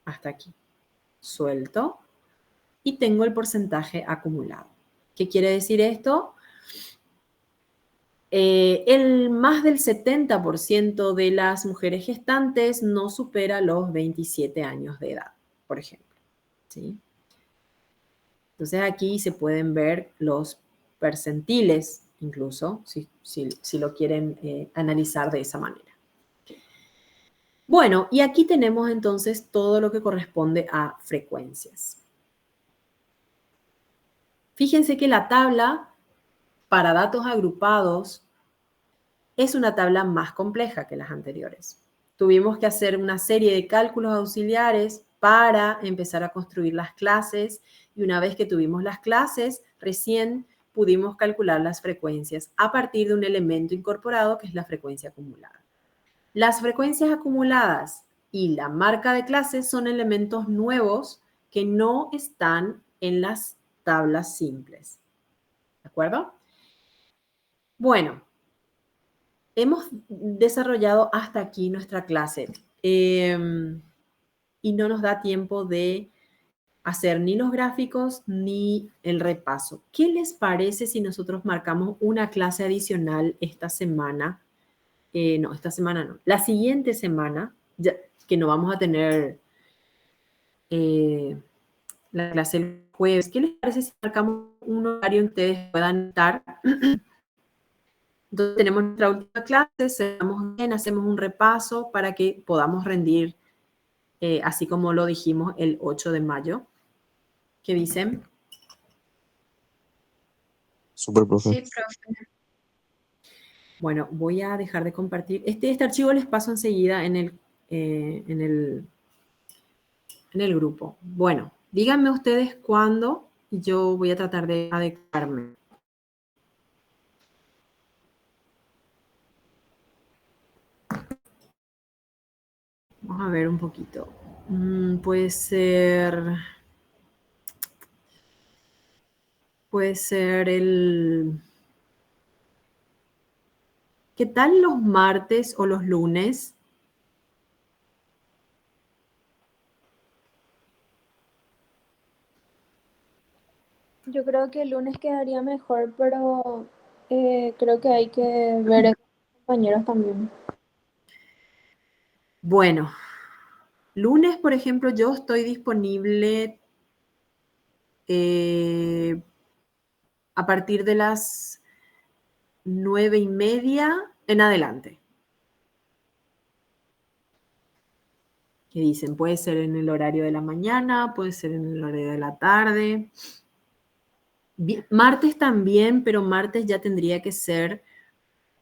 hasta aquí. Suelto y tengo el porcentaje acumulado. ¿Qué quiere decir esto? El más del 70% de las mujeres gestantes no supera los 27 años de edad, por ejemplo. ¿Sí? Entonces aquí se pueden ver los percentiles, incluso, si lo quieren analizar de esa manera. Bueno, y aquí tenemos entonces todo lo que corresponde a frecuencias. Fíjense que la tabla para datos agrupados es una tabla más compleja que las anteriores. Tuvimos que hacer una serie de cálculos auxiliares para empezar a construir las clases y una vez que tuvimos las clases, recién pudimos calcular las frecuencias a partir de un elemento incorporado que es la frecuencia acumulada. Las frecuencias acumuladas y la marca de clases son elementos nuevos que no están en las tablas simples. ¿De acuerdo? Bueno, hemos desarrollado hasta aquí nuestra clase y no nos da tiempo de hacer ni los gráficos ni el repaso. ¿Qué les parece si nosotros marcamos una clase adicional esta semana? No, esta semana no. La siguiente semana, ya, que no vamos a tener la clase el jueves. ¿Qué les parece si marcamos un horario en que ustedes puedan estar? Entonces tenemos nuestra última clase, cerramos bien, hacemos un repaso para que podamos rendir, así como lo dijimos el 8 de mayo. ¿Qué dicen? Súper, profe. Sí, profe. Bueno, voy a dejar de compartir. Este archivo les paso enseguida en el grupo. Bueno, díganme ustedes cuándo y yo voy a tratar de adecuarme. Vamos a ver un poquito. Puede ser el... ¿Qué tal los martes o los lunes? Yo creo que el lunes quedaría mejor, pero creo que hay que ver a los compañeros también. Bueno, lunes, por ejemplo, yo estoy disponible a partir de las 9:30 en adelante. ¿Qué dicen? Puede ser en el horario de la mañana, puede ser en el horario de la tarde. Martes también, pero martes ya tendría que ser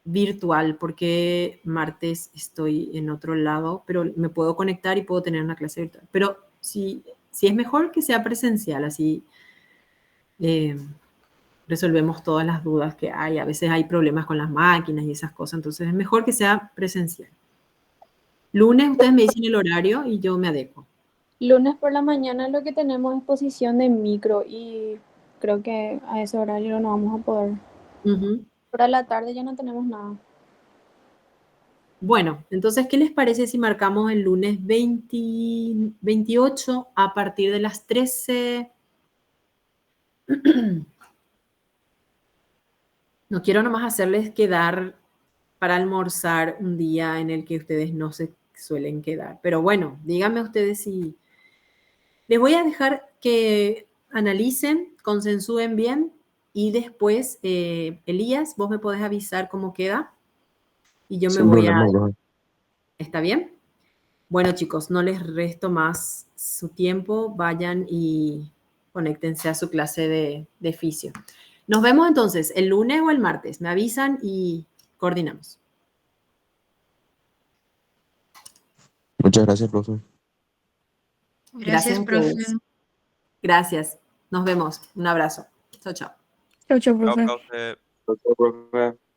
virtual, porque martes estoy en otro lado, pero me puedo conectar y puedo tener una clase virtual. Pero si es mejor que sea presencial, así resolvemos todas las dudas que hay. A veces hay problemas con las máquinas y esas cosas, entonces es mejor que sea presencial. Lunes ustedes me dicen el horario y yo me adecuo. Lunes por la mañana lo que tenemos es posición de micro y creo que a ese horario no vamos a poder. Por la tarde ya no tenemos nada. Bueno, entonces, ¿qué les parece si marcamos el lunes 28 a partir de las 13? No quiero nomás hacerles quedar para almorzar un día en el que ustedes no se suelen quedar. Pero bueno, díganme ustedes si... Les voy a dejar que analicen, consensúen bien y después, Elías, vos me podés avisar cómo queda y yo me Sin voy a... problema, profe. ¿Está bien? Bueno, chicos, no les resto más su tiempo. Vayan y conéctense a su clase de fisio. Nos vemos entonces el lunes o el martes. Me avisan y coordinamos. Muchas gracias, profe. Gracias, Gracias a profe. ustedes. Gracias. Nos vemos. Un abrazo. Chao, chao. Chau, chau, Chao, profe. profe. Chao, profe.